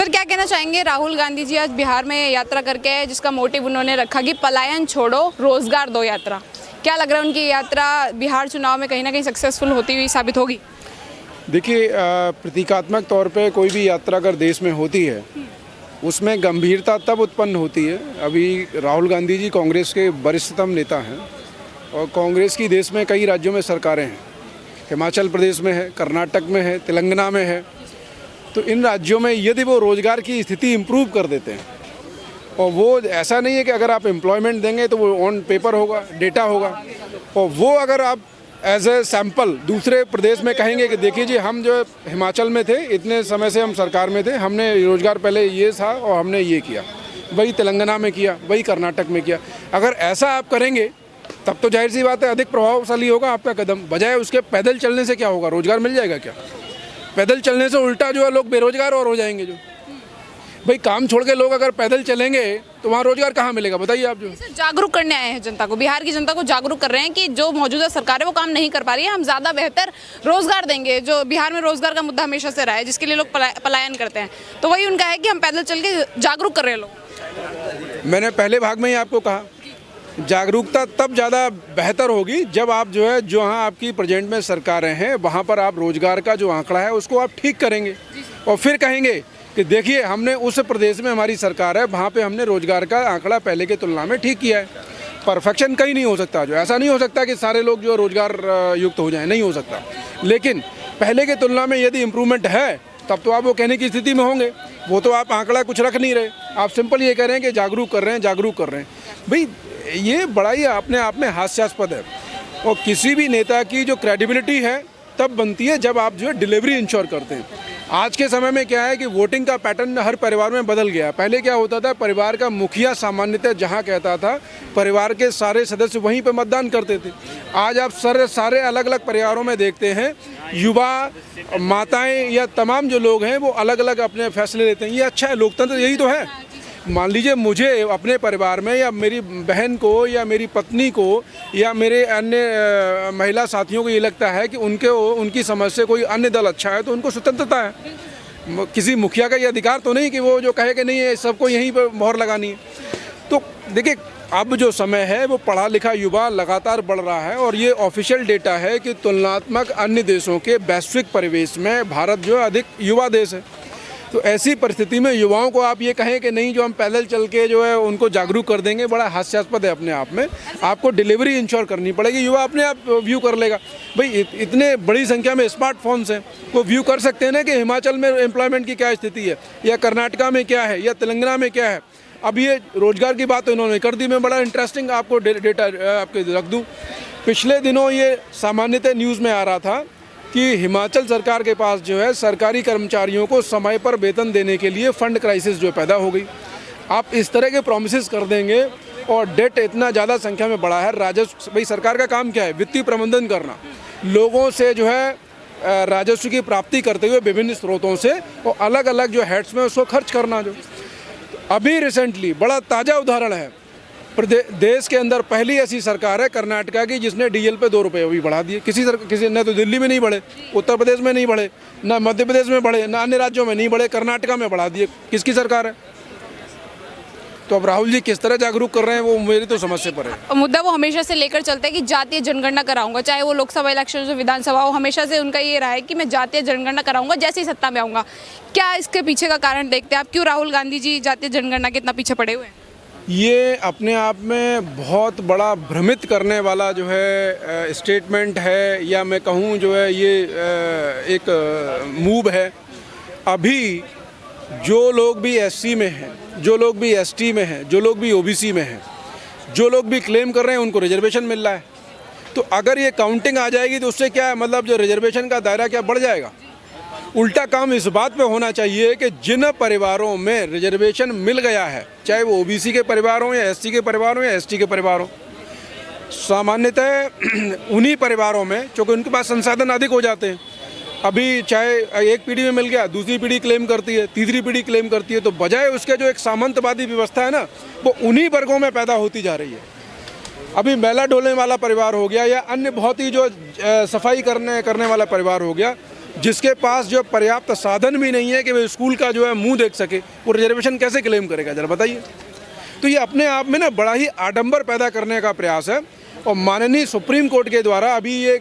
Sir, क्या कहना चाहेंगे? राहुल गांधी जी आज बिहार में यात्रा करके आए, जिसका मोटिव उन्होंने रखा कि पलायन छोड़ो, रोजगार दो यात्रा। क्या लग रहा है उनकी यात्रा बिहार चुनाव में कहीं ना कहीं सक्सेसफुल होती हुई साबित होगी? देखिए, प्रतीकात्मक तौर पे कोई भी यात्रा अगर देश में होती है उसमें गंभीरता तब उत्पन्न होती है। अभी राहुल गांधी जी कांग्रेस के वरिष्ठतम नेता हैं और कांग्रेस की देश में कई राज्यों में सरकारें हैं। हिमाचल प्रदेश में है, कर्नाटक में है, तेलंगाना में है। तो इन राज्यों में यदि वो रोज़गार की स्थिति इम्प्रूव कर देते हैं, और वो ऐसा नहीं है कि अगर आप एम्प्लॉयमेंट देंगे तो वो ऑन पेपर होगा, डेटा होगा, और वो अगर आप एज ए सैम्पल दूसरे प्रदेश में कहेंगे कि देखिए जी, हम जो हिमाचल में थे, इतने समय से हम सरकार में थे, हमने रोज़गार पहले ये था और हमने ये किया, वही तेलंगाना में किया, वही कर्नाटक में किया। अगर ऐसा आप करेंगे तब तो जाहिर सी बात है अधिक प्रभावशाली होगा आपका कदम। बजाय उसके पैदल चलने से क्या होगा? रोज़गार मिल जाएगा क्या? पैदल चलने से उल्टा जो है लोग बेरोजगार और हो जाएंगे। जो भाई काम छोड़ के लोग अगर पैदल चलेंगे तो वहाँ रोजगार कहाँ मिलेगा? बताइए आप। जो जागरूक करने आए हैं जनता को, बिहार की जनता को जागरूक कर रहे हैं कि जो मौजूदा सरकार है वो काम नहीं कर पा रही है, हम ज़्यादा बेहतर रोजगार देंगे। जो बिहार में रोजगार का मुद्दा हमेशा से रहा है, जिसके लिए लोग पलायन करते हैं, तो वही उनका है कि हम पैदल चल के जागरूक कर रहे हैं लोग। मैंने पहले भाग में ही आपको कहा, जागरूकता तब ज़्यादा बेहतर होगी जब आप जो है, जहाँ आपकी प्रेजेंट में सरकारें हैं वहाँ पर आप रोजगार का जो आंकड़ा है उसको आप ठीक करेंगे और फिर कहेंगे कि देखिए, हमने उस प्रदेश में हमारी सरकार है, वहाँ पे हमने रोजगार का आंकड़ा पहले की तुलना में ठीक किया है। परफेक्शन कहीं नहीं हो सकता, जो ऐसा नहीं हो सकता कि सारे लोग जो रोजगार युक्त हो जाएं, नहीं हो सकता। लेकिन पहले की तुलना में यदि इम्प्रूवमेंट है तब तो आप वो कहने की स्थिति में होंगे। वो तो आप आंकड़ा कुछ रख नहीं रहे, आप सिंपल ये कह रहे हैं कि जागरूक कर रहे हैं, जागरूक कर रहे हैं। भाई ये बड़ा ही अपने आप में हास्यास्पद है। और किसी भी नेता की जो क्रेडिबिलिटी है तब बनती है जब आप जो है डिलीवरी इंश्योर करते हैं। आज के समय में क्या है कि वोटिंग का पैटर्न हर परिवार में बदल गया। पहले क्या होता था, परिवार का मुखिया सामान्यतः जहां कहता था, परिवार के सारे सदस्य वहीं पर मतदान करते थे। आज आप सारे अलग अलग परिवारों में देखते हैं, युवा, माताएं या तमाम जो लोग हैं वो अलग अलग अपने फैसले लेते हैं। ये अच्छा है, लोकतंत्र यही तो है। मान लीजिए मुझे अपने परिवार में या मेरी बहन को या मेरी पत्नी को या मेरे अन्य महिला साथियों को ये लगता है कि उनकी समझ से कोई अन्य दल अच्छा है, तो उनको स्वतंत्रता है। किसी मुखिया का ये अधिकार तो नहीं कि वो जो कहे कि नहीं है सबको यहीं पर मोहर लगानी है। तो देखिए, अब जो समय है वो पढ़ा लिखा युवा लगातार बढ़ रहा है और ये ऑफिशियल डेटा है कि तुलनात्मक अन्य देशों के वैश्विक परिवेश में भारत जो है अधिक युवा देश है। तो ऐसी परिस्थिति में युवाओं को आप ये कहें कि नहीं, जो हम पैदल चल के जो है उनको जागरूक कर देंगे, बड़ा हास्यास्पद है अपने आप में। आपको डिलीवरी इंश्योर करनी पड़ेगी, युवा अपने आप व्यू कर लेगा। भाई इतने बड़ी संख्या में स्मार्टफोन्स हैं, वो व्यू कर सकते हैं ना कि हिमाचल में एम्प्लॉयमेंट की क्या स्थिति है, या कर्नाटका में क्या है, या तेलंगाना में क्या है। अब ये रोजगार की बात तो इन्होंने कर दी। मैं बड़ा इंटरेस्टिंग आपको डेटा आपके रख दूँ। पिछले दिनों ये सामान्यतः न्यूज़ में आ रहा था कि हिमाचल सरकार के पास जो है सरकारी कर्मचारियों को समय पर वेतन देने के लिए फंड क्राइसिस जो पैदा हो गई। आप इस तरह के प्रोमिसेस कर देंगे और डेट इतना ज़्यादा संख्या में बढ़ा है। राजस्व, भाई सरकार का काम क्या है? वित्तीय प्रबंधन करना, लोगों से जो है राजस्व की प्राप्ति करते हुए विभिन्न स्रोतों से, और अलग अलग जो हेड्स में उसको खर्च करना। जो अभी रिसेंटली बड़ा ताज़ा उदाहरण है, देश के अंदर पहली ऐसी सरकार है कर्नाटका की जिसने डीजल पे 2 रुपये अभी बढ़ा दिए। किसी ने तो दिल्ली में नहीं बढ़े, उत्तर प्रदेश में नहीं बढ़े, ना मध्य प्रदेश में बढ़े, ना अन्य राज्यों में नहीं बढ़े, कर्नाटका में बढ़ा दिए। किसकी सरकार है? तो अब राहुल जी किस तरह जागरूक कर रहे हैं वो मेरी तो समझ से परे है। मुद्दा वो हमेशा से लेकर चलते हैं कि जातीय जनगणना कराऊंगा, चाहे वो लोकसभा इलेक्शन हो, विधानसभा हो, हमेशा से उनका ये रहा है कि मैं जातीय जनगणना कराऊंगा जैसे ही सत्ता में आऊँगा। क्या इसके पीछे का कारण देखते हैं आप? क्यों राहुल गांधी जी जातीय जनगणना के इतना पीछे पड़े हुए हैं? ये अपने आप में बहुत बड़ा भ्रमित करने वाला जो है स्टेटमेंट है, या मैं कहूँ जो है ये एक मूव है। अभी जो लोग भी एससी में हैं, जो लोग भी एसटी में हैं, जो लोग भी ओबीसी में हैं, जो लोग भी क्लेम कर रहे हैं उनको रिजर्वेशन मिल रहा है। तो अगर ये काउंटिंग आ जाएगी तो उससे क्या मतलब जो रिजर्वेशन का दायरा क्या बढ़ जाएगा? उल्टा काम इस बात पे होना चाहिए कि जिन परिवारों में रिजर्वेशन मिल गया है, चाहे वो ओबीसी के परिवार हों या एससी के परिवार हों या एसटी के परिवार हों, सामान्यतः उन्हीं परिवारों में, क्योंकि उनके पास संसाधन अधिक हो जाते हैं। अभी चाहे एक पीढ़ी में मिल गया, दूसरी पीढ़ी क्लेम करती है, तीसरी पीढ़ी क्लेम करती है, तो बजाय उसके जो एक सामंतवादी व्यवस्था है ना, वो उन्हीं वर्गों में पैदा होती जा रही है। अभी मेला डोलने वाला परिवार हो गया या अन्य बहुत ही जो सफाई करने वाला परिवार हो गया, जिसके पास जो पर्याप्त साधन भी नहीं है कि वो स्कूल का जो है मुंह देख सके, वो रिजर्वेशन कैसे क्लेम करेगा, जरा बताइए। तो ये अपने आप में ना बड़ा ही आडंबर पैदा करने का प्रयास है। और माननीय सुप्रीम कोर्ट के द्वारा अभी ये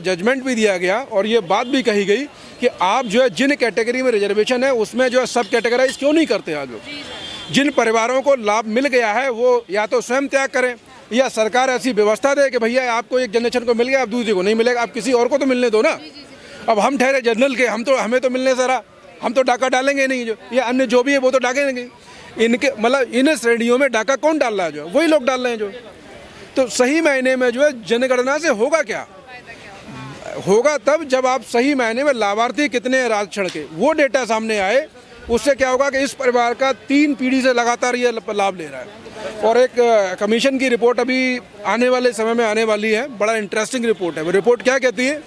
जजमेंट भी दिया गया और ये बात भी कही गई कि आप जो है जिन कैटेगरी में रिजर्वेशन है उसमें जो है सब कैटेगराइज क्यों नहीं करते आज लोग। जिन परिवारों को लाभ मिल गया है वो या तो स्वयं त्याग करें या सरकार ऐसी व्यवस्था दे कि भैया आपको एक जनरेशन को मिल गया, अब दूसरे को नहीं मिलेगा, आप किसी और को तो मिलने दो ना। अब हम ठहरे जनरल के, हमें तो मिलने ज़रा, हम तो डाका डालेंगे नहीं, जो या अन्य जो भी है वो तो डाकेंगे। इनके मतलब इन श्रेणियों में डाका कौन डाल रहा है, जो वही लोग डाल रहे हैं जो। तो सही मायने में जो है जनगणना से होगा क्या, होगा तब जब आप सही मायने में लाभार्थी कितने हैं आरक्षण के वो डेटा सामने आए। उससे क्या होगा कि इस परिवार का 3 पीढ़ी से लगातार ये लाभ ले रहा है। और एक कमीशन की रिपोर्ट अभी आने वाले समय में आने वाली है, बड़ा इंटरेस्टिंग रिपोर्ट है। वो रिपोर्ट क्या कहती है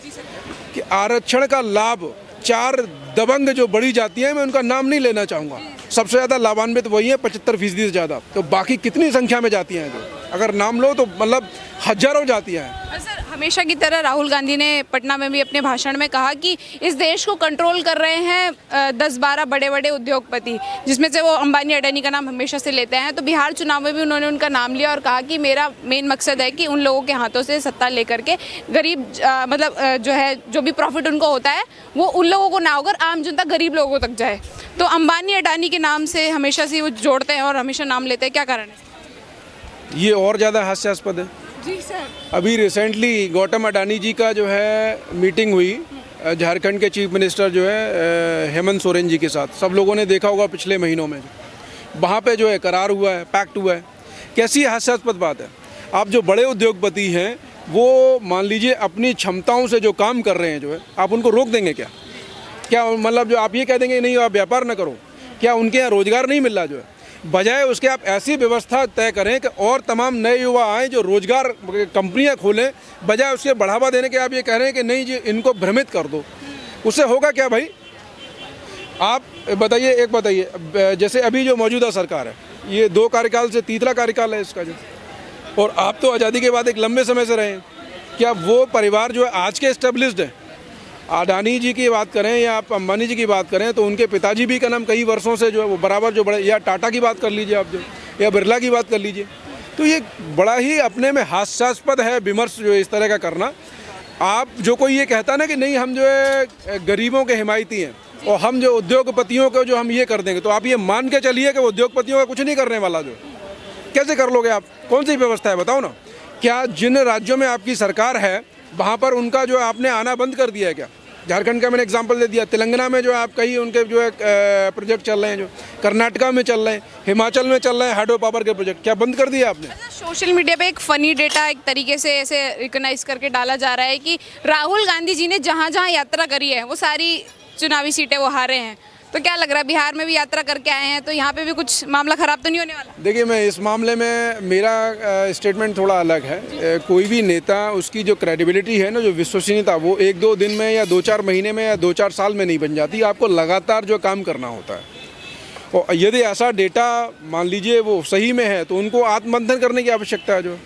कि आरक्षण का लाभ 4 दबंग जो बड़ी जातियां हैं, मैं उनका नाम नहीं लेना चाहूँगा, सबसे ज़्यादा लाभान्वित वही है, 75% से ज़्यादा। तो बाकी कितनी संख्या में जातियां हैं जो अगर नाम लो तो मतलब हजारों जातियां हैं। सर, हमेशा की तरह राहुल गांधी ने पटना में भी अपने भाषण में कहा कि इस देश को कंट्रोल कर रहे हैं 10-12 बड़े बड़े उद्योगपति, जिसमें से वो अंबानी अडानी का नाम हमेशा से लेते हैं। तो बिहार चुनाव में भी उन्होंने उनका नाम लिया और कहा कि मेरा मेन मकसद है कि उन लोगों के हाथों से सत्ता लेकर के गरीब मतलब जो है जो भी प्रॉफिट उनको होता है वो उन लोगों को ना होकर आम जनता गरीब लोगों तक जाए। तो अंबानी अडानी के नाम से हमेशा से वो जोड़ते हैं और हमेशा नाम लेते हैं, क्या कारण है? ये और ज़्यादा हास्यास्पद है। जी सर। अभी रिसेंटली गौतम अडानी जी का जो है मीटिंग हुई झारखंड के चीफ मिनिस्टर जो है हेमंत सोरेन जी के साथ, सब लोगों ने देखा होगा पिछले महीनों में वहाँ पे जो है करार हुआ है, पैक्ट हुआ है। कैसी हास्यास्पद बात है। आप जो बड़े उद्योगपति हैं वो मान लीजिए अपनी क्षमताओं से जो काम कर रहे हैं जो है, आप उनको रोक देंगे क्या? क्या मतलब जो आप ये कह देंगे नहीं आप व्यापार ना करो, क्या उनके यहाँ रोजगार नहीं मिल रहा जो है? बजाय उसके आप ऐसी व्यवस्था तय करें कि और तमाम नए युवा आएँ जो रोजगार कंपनियां खोलें, बजाय उसके बढ़ावा देने के आप ये कह रहे हैं कि नहीं जी इनको भ्रमित कर दो। उससे होगा क्या भाई? आप बताइए, एक बताइए, जैसे अभी जो मौजूदा सरकार है ये 2 कार्यकाल से तीसरा कार्यकाल है इसका जो, और आप तो आज़ादी के बाद एक लंबे समय से रहे हैं। क्या वो परिवार जो है आज के एस्टेब्लिश्ड है? अडानी जी की बात करें या आप अंबानी जी की बात करें तो उनके पिताजी भी का नाम कई वर्षों से जो है वो बराबर जो बड़े, या टाटा की बात कर लीजिए आप जो, या बिरला की बात कर लीजिए। तो ये बड़ा ही अपने में हास्यास्पद है विमर्श जो इस तरह का करना। आप जो कोई ये कहता ना कि नहीं हम जो है गरीबों के हिमायती हैं और हम जो उद्योगपतियों को जो हम ये कर देंगे, तो आप ये मान के चलिए कि उद्योगपतियों का कुछ नहीं करने वाला जो, कैसे कर लोगे आप? कौन सी व्यवस्था है बताओ ना। क्या जिन राज्यों में आपकी सरकार है वहाँ पर उनका जो आपने आना बंद कर दिया है क्या? झारखंड का मैंने एग्जांपल दे दिया, तेलंगाना में जो आप कहीं उनके जो है प्रोजेक्ट चल रहे हैं, जो कर्नाटका में चल रहे हैं, हिमाचल में चल रहे हैं हाइड्रो पावर के प्रोजेक्ट, क्या बंद कर दिया आपने? सोशल मीडिया पे एक फ़नी डेटा एक तरीके से ऐसे रिकॉग्नाइज करके डाला जा रहा है कि राहुल गांधी जी ने जहाँ जहाँ यात्रा करी है वो सारी चुनावी सीटें वो हारे हैं। तो क्या लग रहा है बिहार में भी यात्रा करके आए हैं तो यहाँ पे भी कुछ मामला ख़राब तो नहीं होने वाला? देखिए, मैं इस मामले में मेरा स्टेटमेंट थोड़ा अलग है। कोई भी नेता उसकी जो क्रेडिबिलिटी है ना, जो विश्वसनीयता, वो 1-2 दिन में या 2-4 महीने में या 2-4 साल में नहीं बन जाती। आपको लगातार जो काम करना होता है। और यदि ऐसा डेटा मान लीजिए वो सही में है तो उनको आत्ममंथन करने की आवश्यकता है जो,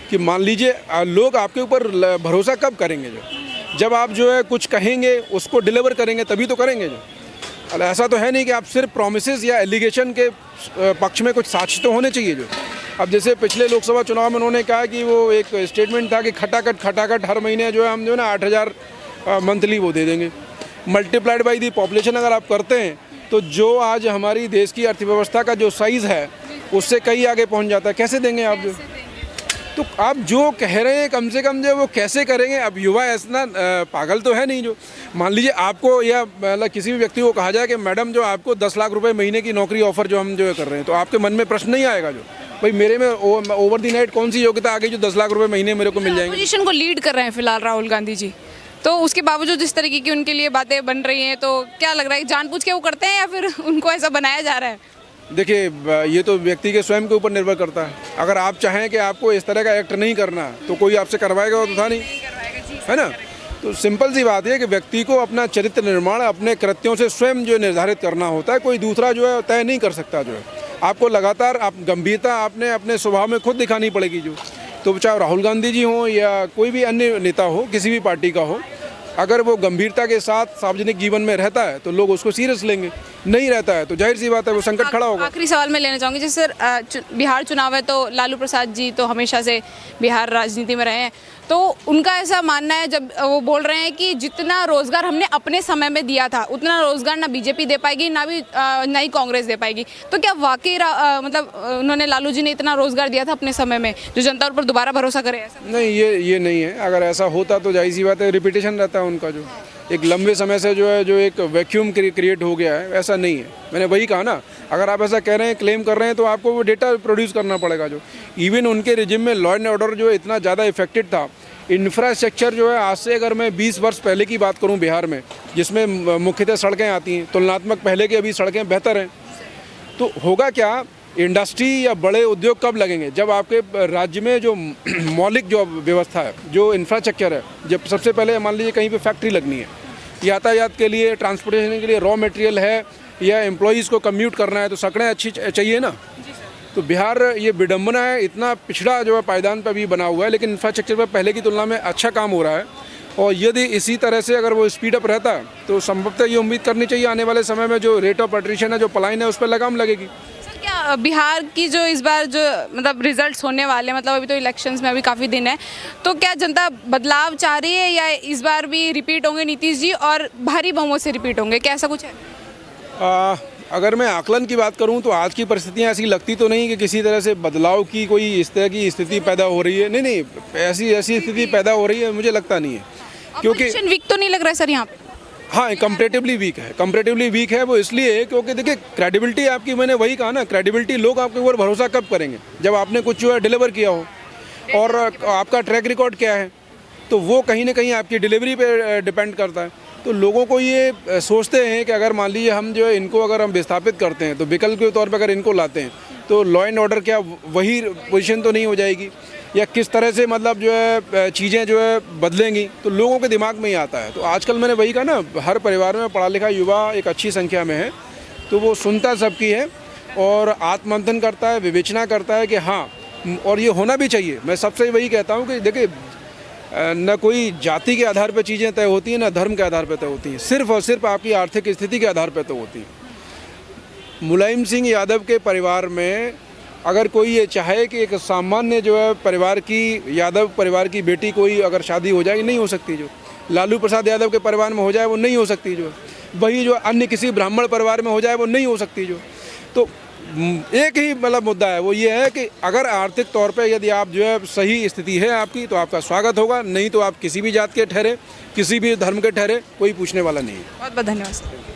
कि मान लीजिए लोग आपके ऊपर भरोसा कब करेंगे जो, जब आप जो है कुछ कहेंगे उसको डिलीवर करेंगे तभी तो करेंगे जो। ऐसा तो है नहीं कि आप सिर्फ प्रोमिसेस या एलिगेशन के पक्ष में कुछ साक्ष्य तो होने चाहिए जो। अब जैसे पिछले लोकसभा चुनाव में उन्होंने कहा कि वो एक स्टेटमेंट था कि खटाखट हर महीने जो है हम जो है ना 8,000 मंथली वो दे देंगे। मल्टीप्लाइड बाई दी पॉपुलेशन अगर आप करते हैं तो जो आज हमारी देश की अर्थव्यवस्था का जो साइज़ है उससे कहीं आगे पहुँच जाता है। कैसे देंगे आप जो? तो आप जो कह रहे हैं कम से कम जो वो कैसे करेंगे? अब युवा ऐसा पागल तो है नहीं जो, मान लीजिए आपको या मतलब किसी भी व्यक्ति को कहा जाए कि मैडम जो आपको 10 लाख रुपए महीने की नौकरी ऑफर जो हम जो है कर रहे हैं, तो आपके मन में प्रश्न नहीं आएगा जो भाई मेरे में ओवर द नाइट कौन सी योग्यता आ गई जो 10 लाख रुपए महीने मेरे को मिल जाएंगे? पोजीशन को लीड कर रहे हैं फिलहाल राहुल गांधी जी, तो उसके बावजूद जिस तरीके की उनके लिए बातें बन रही हैं तो क्या लग रहा है जानबूझ के वो करते हैं या फिर उनको ऐसा बनाया जा रहा है? देखिए, ये तो व्यक्ति के स्वयं के ऊपर निर्भर करता है। अगर आप चाहें कि आपको इस तरह का एक्ट नहीं करना तो कोई आपसे करवाएगा वो तो था नहीं, है ना? तो सिंपल सी बात है कि व्यक्ति को अपना चरित्र निर्माण अपने कृत्यों से स्वयं जो निर्धारित करना होता है, कोई दूसरा जो है तय नहीं कर सकता जो है। आपको लगातार आप गंभीरता आपने अपने स्वभाव में खुद दिखानी पड़ेगी जो। तो चाहे राहुल गांधी जी हों या कोई भी अन्य नेता हो किसी भी पार्टी का हो, अगर वो गंभीरता के साथ सार्वजनिक जीवन में रहता है तो लोग उसको सीरियस लेंगे, नहीं रहता है तो जाहिर सी बात है वो संकट खड़ा होगा। आखिरी सवाल मैं लेना चाहूँगी, जैसे बिहार चुनाव है तो लालू प्रसाद जी तो हमेशा से बिहार राजनीति में रहे हैं, तो उनका ऐसा मानना है, जब वो बोल रहे हैं कि जितना रोजगार हमने अपने समय में दिया था उतना रोजगार ना बीजेपी दे पाएगी ना ही कांग्रेस दे पाएगी, तो क्या वाकई मतलब उन्होंने, लालू जी ने इतना रोजगार दिया था अपने समय में जो जनता उन पर दोबारा भरोसा करे? ऐसा नहीं, ये नहीं है। अगर ऐसा होता तो जाहिर सी बात है रिपीटेशन रहता है उनका, जो एक लंबे समय से जो एक वैक्यूम क्रिएट हो गया है, ऐसा नहीं है। मैंने वही कहा ना, अगर आप ऐसा कह रहे हैं, क्लेम कर रहे हैं, तो आपको वो डेटा प्रोड्यूस करना पड़ेगा। जो इवन उनके रिजिम में लॉ एंड ऑर्डर जो इतना ज़्यादा इफेक्टेड था, इंफ्रास्ट्रक्चर जो है आज से अगर मैं 20 वर्ष पहले की बात करूं बिहार में, जिसमें मुख्यतः सड़कें आती हैं, तुलनात्मक पहले की अभी सड़कें बेहतर हैं। तो होगा क्या, इंडस्ट्री या बड़े उद्योग कब लगेंगे? जब आपके राज्य में जो मौलिक जो व्यवस्था है, जो इंफ्रास्ट्रक्चर है, जब सबसे पहले मान लीजिए कहीं पे फैक्ट्री लगनी है, यातायात के लिए, ट्रांसपोर्टेशन के लिए रॉ मटेरियल है, या एम्प्लॉयज़ को कम्यूट करना है, तो सड़कें अच्छी चाहिए ना। तो बिहार, ये विडम्बना है, इतना पिछड़ा जो है पायदान पर भी बना हुआ है, लेकिन इंफ्रास्ट्रक्चर पर पहले की तुलना में अच्छा काम हो रहा है। और यदि इसी तरह से अगर वो स्पीड अप रहता है तो संभवतः ये उम्मीद करनी चाहिए आने वाले समय में जो रेट ऑफ अट्रिशन है, जो पलायन है, उस पर लगाम लगेगी। क्या बिहार की जो इस बार जो मतलब रिजल्ट्स होने वाले हैं, मतलब अभी तो इलेक्शंस में अभी काफ़ी दिन है, तो क्या जनता बदलाव चाह रही है या इस बार भी रिपीट होंगे नीतीश जी और भारी बहुमत से रिपीट होंगे? क्या ऐसा कुछ है? अगर मैं आकलन की बात करूं तो आज की परिस्थितियां ऐसी लगती तो नहीं कि किसी तरह से बदलाव की कोई इस तरह की स्थिति पैदा हो रही है। नहीं, ऐसी स्थिति पैदा हो रही है मुझे लगता नहीं है, क्योंकि ऑपोजिशन वीक तो नहीं लग रहा है सर यहाँ पे? हाँ, कंपैरेटिवली वीक है वो इसलिए क्योंकि देखिए क्रेडिबिलिटी आपकी, मैंने वही कहा ना, क्रेडिबिलिटी, लोग आपके ऊपर भरोसा कब करेंगे? जब आपने कुछ जो है डिलीवर किया हो और आपका ट्रैक रिकॉर्ड क्या है, तो वो कहीं ना कहीं आपकी डिलीवरी पे डिपेंड करता है। तो लोगों को ये सोचते हैं कि अगर मान लीजिए हम जो है इनको अगर हम विस्थापित करते हैं, तो विकल्प के तौर पर अगर इनको लाते हैं तो लॉ एंड ऑर्डर क्या वही पोजीशन तो नहीं हो जाएगी, या किस तरह से मतलब जो है चीज़ें जो है बदलेंगी, तो लोगों के दिमाग में ही आता है। तो आजकल मैंने वही कहा ना, हर परिवार में पढ़ा लिखा युवा एक अच्छी संख्या में है, तो वो सुनता सबकी है और आत्ममंथन करता है, विवेचना करता है कि हाँ, और ये होना भी चाहिए। मैं सबसे वही कहता हूँ कि देखिए, न कोई जाति के आधार पर चीज़ें तय होती हैं, न धर्म के आधार पर तय होती हैं, सिर्फ और सिर्फ आपकी आर्थिक स्थिति के आधार पर तय होती हैं। मुलायम सिंह यादव के परिवार में अगर कोई ये चाहे कि एक सामान्य जो है परिवार की, यादव परिवार की बेटी कोई अगर शादी हो जाएगी, नहीं हो सकती। जो लालू प्रसाद यादव के परिवार में हो जाए वो नहीं हो सकती। जो वही जो अन्य किसी ब्राह्मण परिवार में हो जाए वो नहीं हो सकती। जो तो एक ही मतलब मुद्दा है, वो ये है कि अगर आर्थिक तौर पे यदि आप जो है सही स्थिति है आपकी, तो आपका स्वागत होगा, नहीं तो आप किसी भी जात के ठहरे, किसी भी धर्म के ठहरे, कोई पूछने वाला नहीं है। बहुत बहुत धन्यवाद सर।